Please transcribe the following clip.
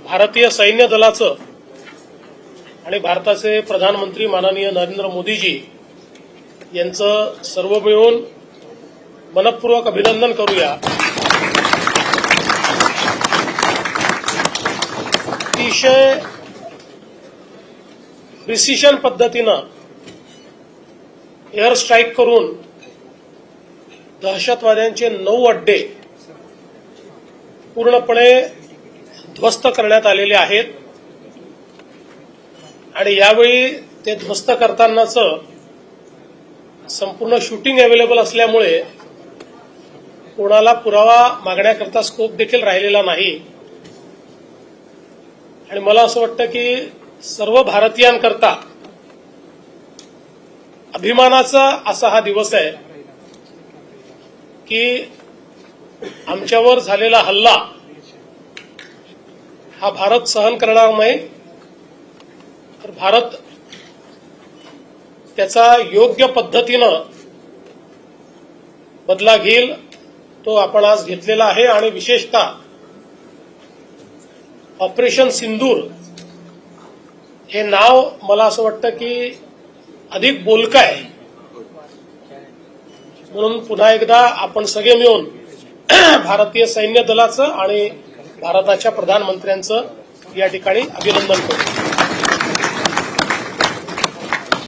भारतीय सैन्य दलाचं आणि भारताचे प्रधानमंत्री माननीय नरेंद्र मोदीजी यांचं सर्व मिळून मनपूर्वक अभिनंदन करूया। अतिशय प्रिसिशन पद्धतीनं एअर स्ट्राईक करून दहशतवाद्यांचे 9 अड्डे पूर्णपणे ध्वस्त करण्यात आलेले आहेत आणि यावेळी ते ध्वस्त करतानाचं संपूर्ण शूटिंग अवेलेबल असल्यामुळे कोणाला पुरावा मागण्याकरता स्कोप देखील राहिलेला नाही आणि मला असं वाटतं की सर्व भारतीयांकरता अभिमानाचा असा हा दिवस आहे की आमच्यावर झालेला हल्ला हा भारत सहन करणार नाही, तर भारत त्याचा योग्य पद्धतीनं बदला घेईल, तो आपण आज घेतलेला आहे। आणि विशेषतः ऑपरेशन सिंदूर हे नाव मला असं वाटतं की अधिक बोलकं आहे, म्हणून पुन्हा एकदा आपण सगळे मिळून भारतीय सैन्य दलाचं आणि भारताच्या प्रधानमंत्र्यांचं या ठिकाणी अभिनंदन करू।